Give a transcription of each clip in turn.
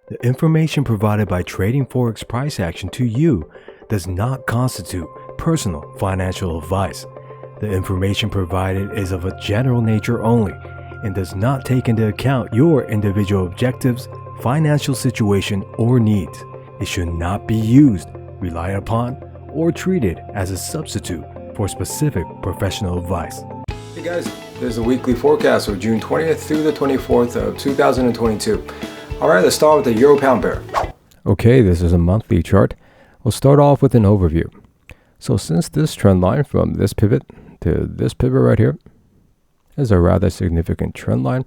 The information provided by Trading Forex Price Action to you does not constitute personal financial advice. The information provided is of a general nature only and does not take into account your individual objectives, financial situation, or needs. It should not be used, relied upon, or treated as a substitute for specific professional advice. Hey guys, this is the weekly forecast for June 20th through the 24th of 2022. Alright, let's start with the Euro Pound pair. Okay, this is a monthly chart. We'll start off with an overview. So since this trend line from this pivot to this pivot right here is a rather significant trend line,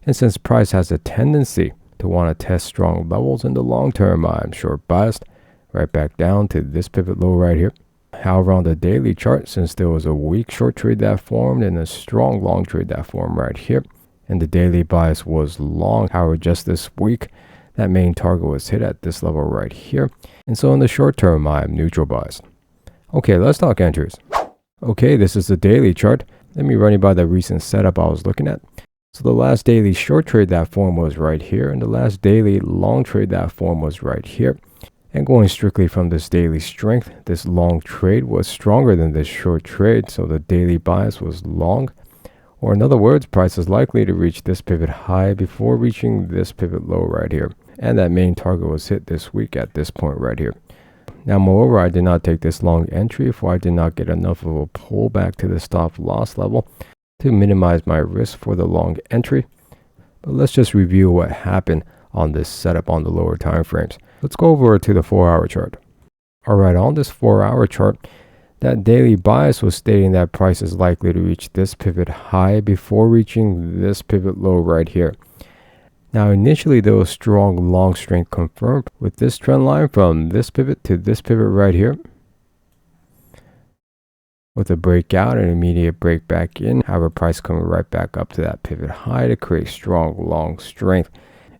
and since price has a tendency to want to test strong levels in the long term, I'm short biased right back down to this pivot low right here. However, on the daily chart, since there was a weak short trade that formed and a strong long trade that formed right here, and the daily bias was long, however, just this week, that main target was hit at this level right here. And so in the short term, I'm neutral biased. Okay, let's talk entries. Okay, this is the daily chart. Let me run you by the recent setup I was looking at. So the last daily short trade that formed was right here, and the last daily long trade that formed was right here. And going strictly from this daily strength, this long trade was stronger than this short trade, so the daily bias was long. Or in other words, price is likely to reach this pivot high before reaching this pivot low right here. And that main target was hit this week at this point right here. Now, moreover, I did not take this long entry for I did not get enough of a pullback to the stop loss level to minimize my risk for the long entry. But let's just review what happened on this setup on the lower time frames. Let's go over to the 4-hour chart. Alright, on this 4-hour chart, that daily bias was stating that price is likely to reach this pivot high before reaching this pivot low right here. Now initially there was strong long strength confirmed with this trend line from this pivot to this pivot right here, with a breakout and immediate break back in, however price coming right back up to that pivot high to create strong long strength.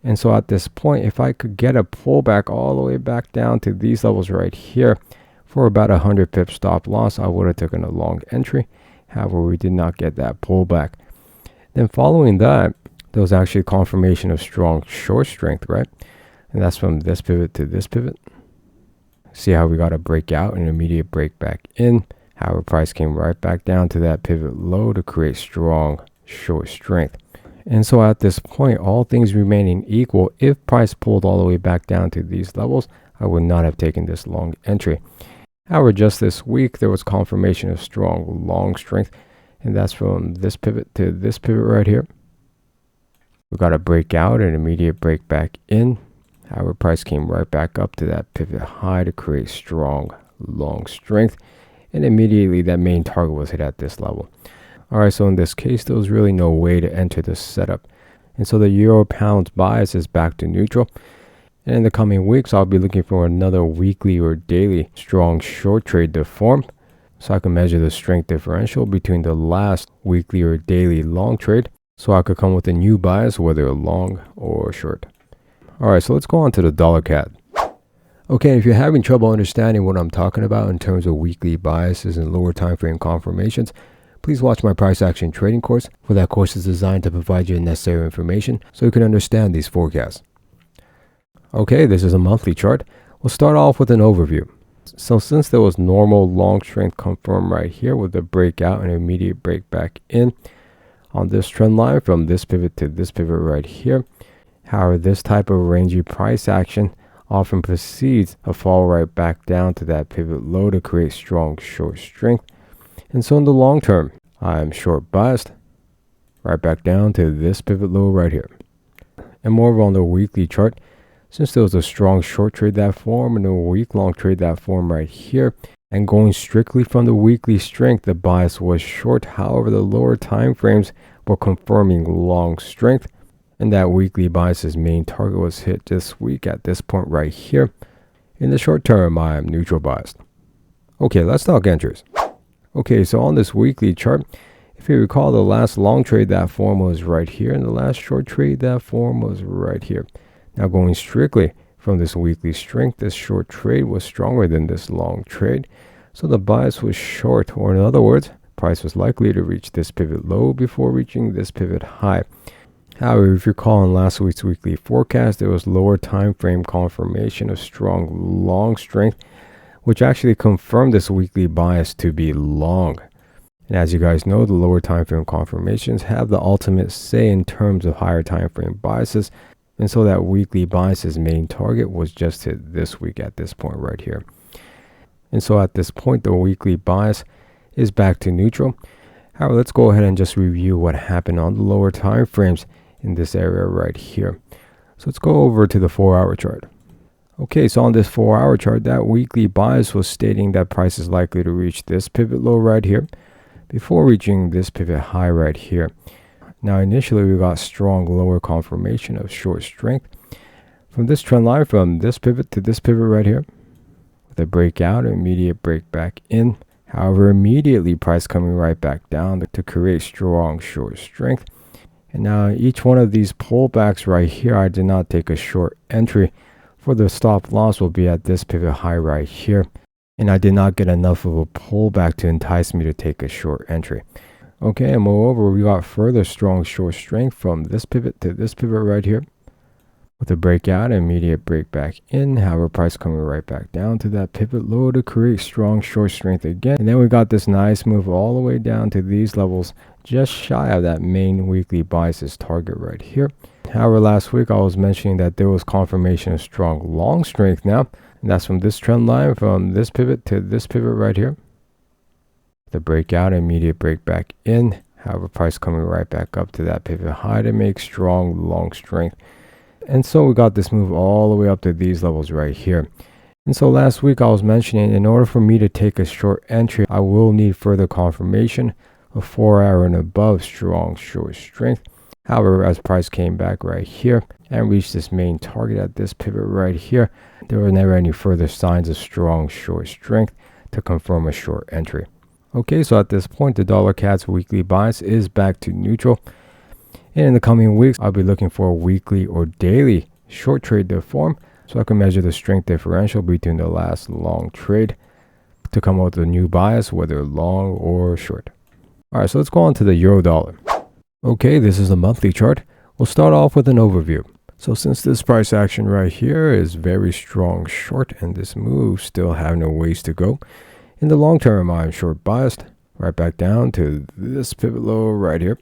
And so at this point, if I could get a pullback all the way back down to these levels right here for about 100 pip stop loss, I would have taken a long entry. However, we did not get that pullback. Then following that, there was actually confirmation of strong short strength, right? And that's from this pivot to this pivot. See how we got a breakout and immediate break back in. However, price came right back down to that pivot low to create strong short strength. And so at this point, all things remaining equal, if price pulled all the way back down to these levels, I would not have taken this long entry. However, just this week, there was confirmation of strong long strength, and that's from this pivot to this pivot right here. We got a breakout and immediate break back in. However, price came right back up to that pivot high to create strong long strength, and immediately that main target was hit at this level. Alright, so in this case, there was really no way to enter this setup. And so the Euro Pound bias is back to neutral. And in the coming weeks, I'll be looking for another weekly or daily strong short trade to form, so I can measure the strength differential between the last weekly or daily long trade, so I could come with a new bias, whether long or short. Alright, so let's go on to the dollar CAD. Okay, if you're having trouble understanding what I'm talking about in terms of weekly biases and lower time frame confirmations, please watch my price action trading course, for that course is designed to provide you the necessary information so you can understand these forecasts. Okay, this is a monthly chart. We'll start off with an overview. So since there was normal long strength confirmed right here with a breakout and immediate break back in on this trend line from this pivot to this pivot right here, however, this type of rangy price action often precedes a fall right back down to that pivot low to create strong short strength. And so in the long term, I'm short biased right back down to this pivot low right here. And moreover, on the weekly chart, since there was a strong short trade that formed and a week long trade that formed right here, and going strictly from the weekly strength, the bias was short. However, the lower time frames were confirming long strength, and that weekly bias's main target was hit this week at this point right here. In the short term, I am neutral biased. Okay, let's talk entries. Okay, so on this weekly chart, if you recall, the last long trade that formed was right here, and the last short trade that formed was right here. Now going strictly from this weekly strength, this short trade was stronger than this long trade, so the bias was short, or in other words, price was likely to reach this pivot low before reaching this pivot high. However, if you recall in last week's weekly forecast, there was lower time frame confirmation of strong long strength, which actually confirmed this weekly bias to be long. And as you guys know, the lower time frame confirmations have the ultimate say in terms of higher time frame biases. And so that weekly bias's main target was just hit this week at this point right here. And so at this point, the weekly bias is back to neutral. However, let's go ahead and just review what happened on the lower time frames in this area right here. So let's go over to the 4-hour chart. Okay, so on this 4-hour chart, that weekly bias was stating that price is likely to reach this pivot low right here before reaching this pivot high right here. Now initially we got strong lower confirmation of short strength from this trend line from this pivot to this pivot right here with a breakout, immediate break back in. However, immediately price coming right back down to create strong short strength. And now each one of these pullbacks right here, I did not take a short entry, for the stop loss will be at this pivot high right here. And I did not get enough of a pullback to entice me to take a short entry. Okay, and moreover, we got further strong short strength from this pivot to this pivot right here with a breakout, immediate break back in. However, price coming right back down to that pivot low to create strong short strength again. And then we got this nice move all the way down to these levels, just shy of that main weekly bias's target right here. However, last week I was mentioning that there was confirmation of strong long strength now, and that's from this trend line from this pivot to this pivot right here. The breakout, immediate break back in. However, price coming right back up to that pivot high to make strong long strength. And so we got this move all the way up to these levels right here. And so last week I was mentioning, in order for me to take a short entry, I will need further confirmation of 4-hour and above strong short strength. However, as price came back right here and reached this main target at this pivot right here, there were never any further signs of strong short strength to confirm a short entry. Okay, so at this point, the dollar CAD's weekly bias is back to neutral. And in the coming weeks, I'll be looking for a weekly or daily short trade to form so I can measure the strength differential between the last long trade to come up with a new bias, whether long or short. All right, so let's go on to the euro dollar. Okay, this is the monthly chart. We'll start off with an overview. So since this price action right here is very strong short and this move still having a ways to go, in the long term, I'm short biased right back down to this pivot low right here.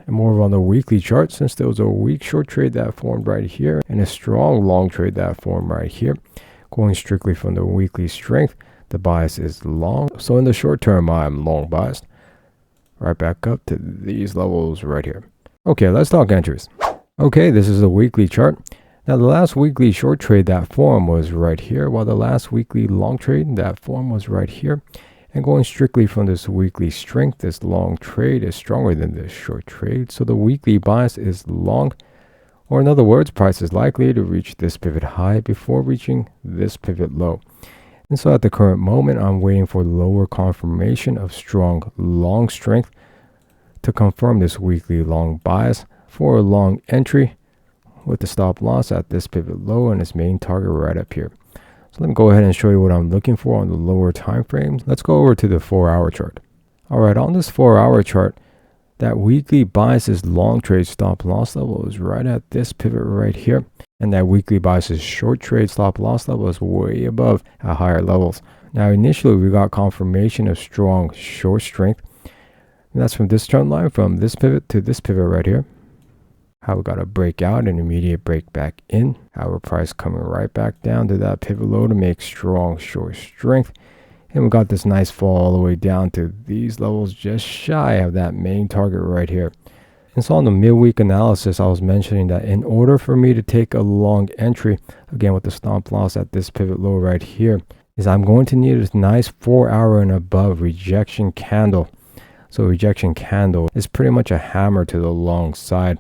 And more on the weekly chart, since there was a weak short trade that formed right here and a strong long trade that formed right here, going strictly from the weekly strength, the bias is long. So in the short term, I'm long biased right back up to these levels right here. Okay, let's talk entries. Okay, this is the weekly chart. Now the last weekly short trade that formed was right here, while the last weekly long trade that formed was right here. And going strictly from this weekly strength, this long trade is stronger than this short trade. So the weekly bias is long, or in other words, price is likely to reach this pivot high before reaching this pivot low. And so at the current moment, I'm waiting for lower confirmation of strong long strength to confirm this weekly long bias for a long entry with the stop loss at this pivot low and its main target right up here. So let me go ahead and show you what I'm looking for on the lower time frames. Let's go over to the 4-hour chart. All right, on this 4-hour chart, that weekly bias's long trade stop loss level is right at this pivot right here. And that weekly bias's short trade stop loss level is way above at higher levels. Now, initially, we got confirmation of strong short strength. And that's from this trend line, from this pivot to this pivot right here. How we got a breakout and immediate break back in. Our price coming right back down to that pivot low to make strong short strength. And we got this nice fall all the way down to these levels, just shy of that main target right here. And so on the midweek analysis, I was mentioning that in order for me to take a long entry, again with the stop loss at this pivot low right here, is I'm going to need a nice 4-hour and above rejection candle. So rejection candle is pretty much a hammer to the long side,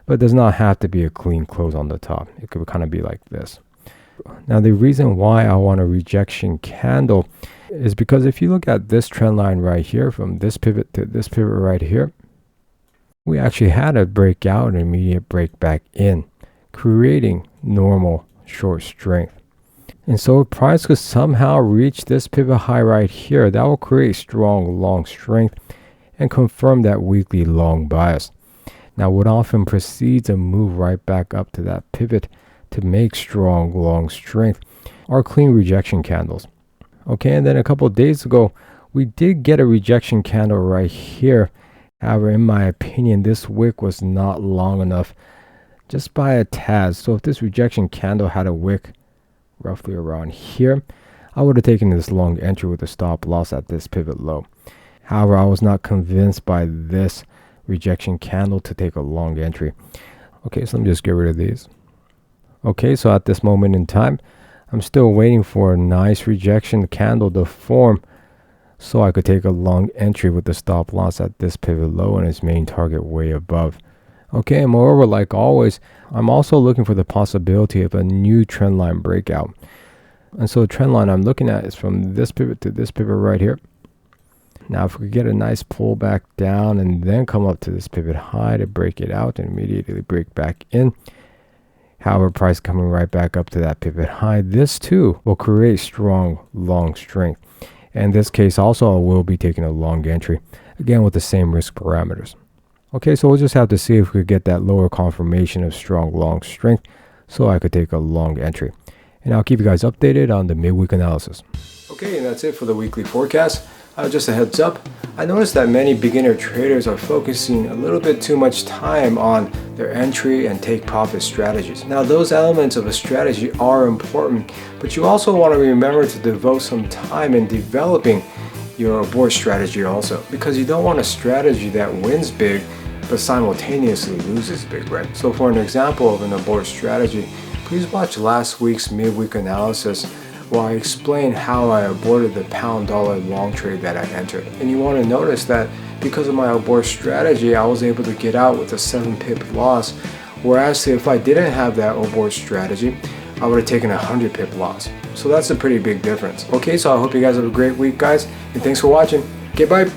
but it does not have to be a clean close on the top. It could kind of be like this. Now the reason why I want a rejection candle is because if you look at this trend line right here, from this pivot to this pivot right here, we actually had a breakout and immediate break back in, creating normal short strength. And so if price could somehow reach this pivot high right here, that will create strong long strength and confirm that weekly long bias. Now would often precedes a move right back up to that pivot to make strong long strength or clean rejection candles. Okay, and then a couple of days ago, we did get a rejection candle right here. However, in my opinion, this wick was not long enough, just by a tad. So if this rejection candle had a wick roughly around here, I would have taken this long entry with a stop loss at this pivot low. However, I was not convinced by this rejection candle to take a long entry. Okay, so let me just get rid of these. Okay, so at this moment in time, I'm still waiting for a nice rejection candle to form so I could take a long entry with the stop loss at this pivot low and its main target way above. Okay, and moreover, like always, I'm also looking for the possibility of a new trend line breakout. And so the trend line I'm looking at is from this pivot to this pivot right here. Now, if we could get a nice pullback down and then come up to this pivot high to break it out and immediately break back in. However, price coming right back up to that pivot high, this too will create strong long strength. In this case also, I will be taking a long entry, again with the same risk parameters. Okay, so we'll just have to see if we could get that lower confirmation of strong long strength so I could take a long entry. And I'll keep you guys updated on the midweek analysis. Okay, and that's it for the weekly forecast. Just a heads up, I noticed that many beginner traders are focusing a little bit too much time on their entry and take profit strategies. Now, those elements of a strategy are important, but you also want to remember to devote some time in developing your abort strategy also, because you don't want a strategy that wins big but simultaneously loses big, right? So for an example of an abort strategy, please watch last week's midweek analysis where I explain how I aborted the pound-dollar long trade that I entered. And you want to notice that because of my abort strategy, I was able to get out with a 7-pip loss, whereas if I didn't have that abort strategy, I would have taken a 100-pip loss. So that's a pretty big difference. Okay, so I hope you guys have a great week, guys, and thanks for watching. Okay, bye.